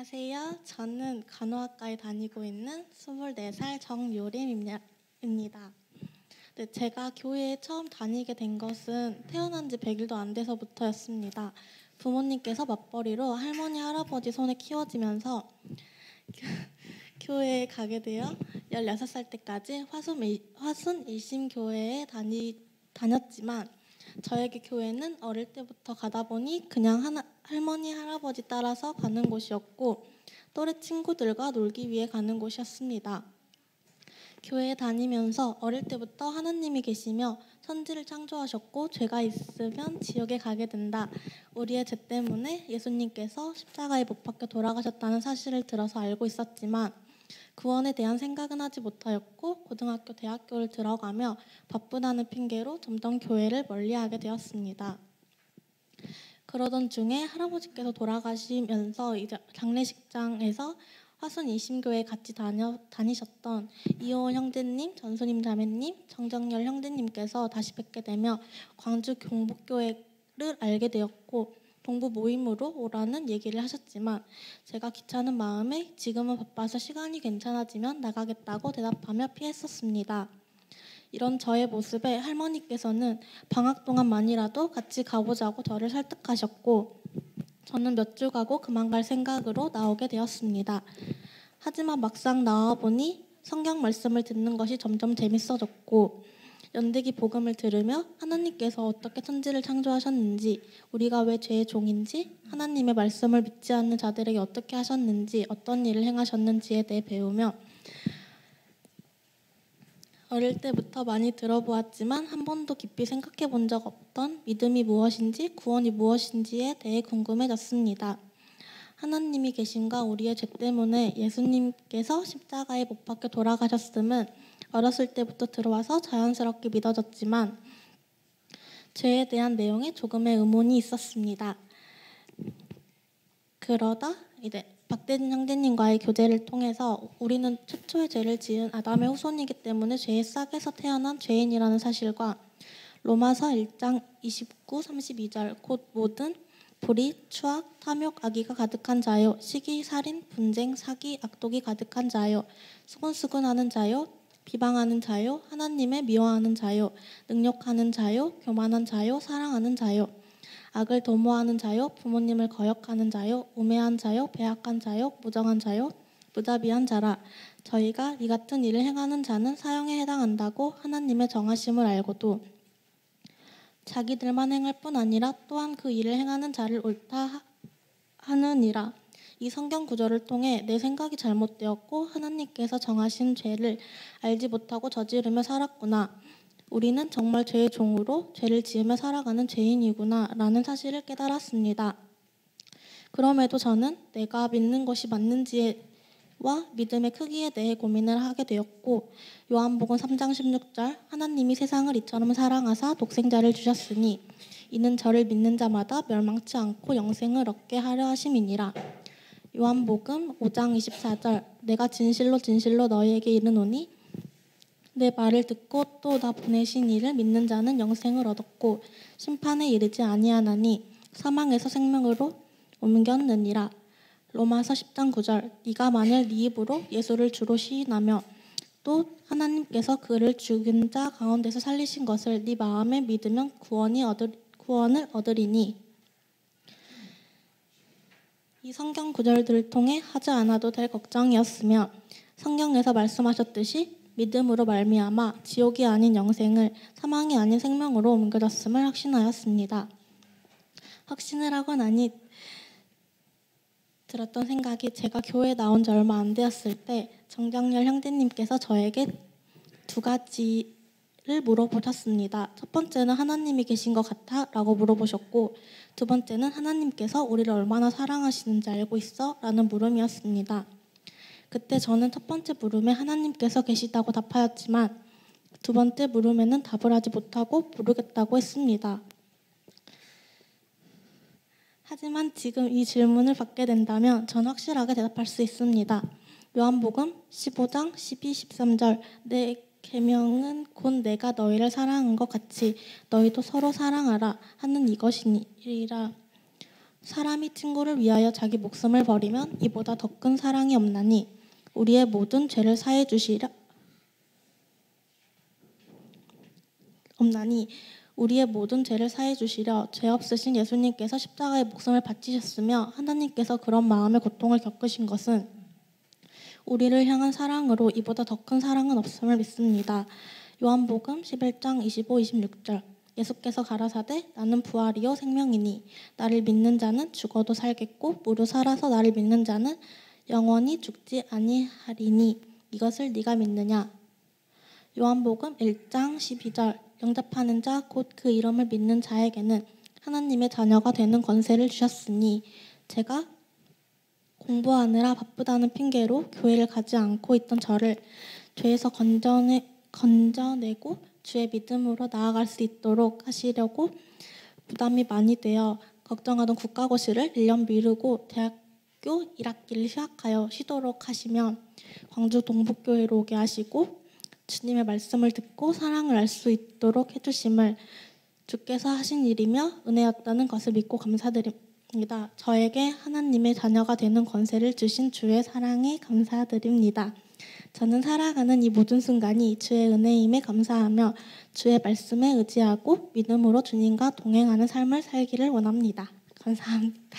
안녕하세요. 저는 간호학과에 다니고 있는 24살 정요림입니다. 네, 제가 교회에 처음 다니게 된 것은 태어난 지 100일도 안 돼서부터였습니다. 부모님께서 맞벌이로 할머니, 할아버지 손에 키워지면서 교회에 가게 되어 16살 때까지 화순 일심교회에 다녔지만 저에게 교회는 어릴 때부터 가다 보니 그냥 할머니, 할아버지 따라서 가는 곳이었고 또래 친구들과 놀기 위해 가는 곳이었습니다. 교회에 다니면서 어릴 때부터 하나님이 계시며 천지를 창조하셨고 죄가 있으면 지옥에 가게 된다. 우리의 죄 때문에 예수님께서 십자가에 못 박혀 돌아가셨다는 사실을 들어서 알고 있었지만 구원에 대한 생각은 하지 못하였고 고등학교, 대학교를 들어가며 바쁘다는 핑계로 점점 교회를 멀리하게 되었습니다. 그러던 중에 할아버지께서 돌아가시면서 이제 장례식장에서 화순 이심교회 같이 다니셨던 이호원 형제님, 전수님 자매님, 정정열 형제님께서 다시 뵙게 되며 광주 경복교회를 알게 되었고 동부 모임으로 오라는 얘기를 하셨지만 제가 귀찮은 마음에 지금은 바빠서 시간이 괜찮아지면 나가겠다고 대답하며 피했었습니다. 이런 저의 모습에 할머니께서는 방학 동안만이라도 같이 가보자고 저를 설득하셨고 저는 몇 주 가고 그만 갈 생각으로 나오게 되었습니다. 하지만 막상 나와보니 성경 말씀을 듣는 것이 점점 재밌어졌고 연대기 복음을 들으며 하나님께서 어떻게 천지를 창조하셨는지, 우리가 왜 죄의 종인지, 하나님의 말씀을 믿지 않는 자들에게 어떻게 하셨는지, 어떤 일을 행하셨는지에 대해 배우며 어릴 때부터 많이 들어보았지만 한 번도 깊이 생각해 본 적 없던 믿음이 무엇인지, 구원이 무엇인지에 대해 궁금해졌습니다. 하나님이 계신가 우리의 죄 때문에 예수님께서 십자가에 못 박혀 돌아가셨음은 어렸을 때부터 들어와서 자연스럽게 믿어졌지만 죄에 대한 내용에 조금의 의문이 있었습니다. 그러다 이제 박대진 형제님과의 교제를 통해서 우리는 최초의 죄를 지은 아담의 후손이기 때문에 죄의 싹에서 태어난 죄인이라는 사실과 로마서 1장 29, 32절 곧 모든 불의, 추악, 탐욕, 악의가 가득한 자요, 시기, 살인, 분쟁, 사기, 악독이 가득한 자요, 수군수군하는 자요, 비방하는 자요, 하나님의 미워하는 자요, 능욕하는 자요, 교만한 자요, 사랑하는 자요, 악을 도모하는 자요, 부모님을 거역하는 자요, 우매한 자요, 배악한 자요, 무정한 자요, 무자비한 자라. 저희가 이 같은 일을 행하는 자는 사형에 해당한다고 하나님의 정하심을 알고도 자기들만 행할 뿐 아니라 또한 그 일을 행하는 자를 옳다 하느니라. 이 성경 구절을 통해 내 생각이 잘못되었고 하나님께서 정하신 죄를 알지 못하고 저지르며 살았구나. 우리는 정말 죄의 종으로 죄를 지으며 살아가는 죄인이구나 라는 사실을 깨달았습니다. 그럼에도 저는 내가 믿는 것이 맞는지와 믿음의 크기에 대해 고민을 하게 되었고 요한복음 3장 16절 하나님이 세상을 이처럼 사랑하사 독생자를 주셨으니 이는 저를 믿는 자마다 멸망치 않고 영생을 얻게 하려 하심이니라. 요한복음 5장 24절 내가 진실로 진실로 너희에게 이르노니 내 말을 듣고 또 나 보내신 이를 믿는 자는 영생을 얻었고 심판에 이르지 아니하나니 사망에서 생명으로 옮겼느니라. 로마서 10장 9절 네가 만일 네 입으로 예수를 주로 시인하며 또 하나님께서 그를 죽은 자 가운데서 살리신 것을 네 마음에 믿으면 구원을 얻으리니. 이 성경 구절들을 통해 하지 않아도 될 걱정이었으며 성경에서 말씀하셨듯이 믿음으로 말미암아 지옥이 아닌 영생을 사망이 아닌 생명으로 옮겨졌음을 확신하였습니다. 확신을 하고 나니 들었던 생각이 제가 교회에 나온 지 얼마 안 되었을 때 정정열 형제님께서 저에게 두 가지를 물어보셨습니다. 첫 번째는 하나님이 계신 것 같아? 라고 물어보셨고 두 번째는 하나님께서 우리를 얼마나 사랑하시는지 알고 있어? 라는 물음이었습니다. 그때 저는 첫 번째 물음에 하나님께서 계시다고 답하였지만 두 번째 물음에는 답을 하지 못하고 모르겠다고 했습니다. 하지만 지금 이 질문을 받게 된다면 전 확실하게 대답할 수 있습니다. 요한복음 15장 12, 13절 내 계명은 곧 내가 너희를 사랑한 것 같이 너희도 서로 사랑하라 하는 이것이니라. 사람이 친구를 위하여 자기 목숨을 버리면 이보다 더 큰 사랑이 없나니 우리의 모든 죄를 사해 주시려 죄 없으신 예수님께서 십자가의 목숨을 바치셨으며 하나님께서 그런 마음의 고통을 겪으신 것은 우리를 향한 사랑으로 이보다 더 큰 사랑은 없음을 믿습니다. 요한복음 11장 25, 26절. 예수께서 가라사대 나는 부활이요 생명이니 나를 믿는 자는 죽어도 살겠고 무릇 살아서 나를 믿는 자는 영원히 죽지 아니하리니 이것을 네가 믿느냐. 요한복음 1장 12절. 영접하는 자 곧 그 이름을 믿는 자에게는 하나님의 자녀가 되는 권세를 주셨으니 제가 공부하느라 바쁘다는 핑계로 교회를 가지 않고 있던 저를 죄에서 건져내고 주의 믿음으로 나아갈 수 있도록 하시려고 부담이 많이 되어 걱정하던 국가고시를 1년 미루고 대학교 1학기를 휴학하여 쉬도록 하시며 광주 동북교회로 오게 하시고 주님의 말씀을 듣고 사랑을 알 수 있도록 해주심을 주께서 하신 일이며 은혜였다는 것을 믿고 감사드립니다. 저에게 하나님의 자녀가 되는 권세를 주신 주의 사랑에 감사드립니다. 저는 살아가는 이 모든 순간이 주의 은혜임에 감사하며 주의 말씀에 의지하고 믿음으로 주님과 동행하는 삶을 살기를 원합니다. 감사합니다.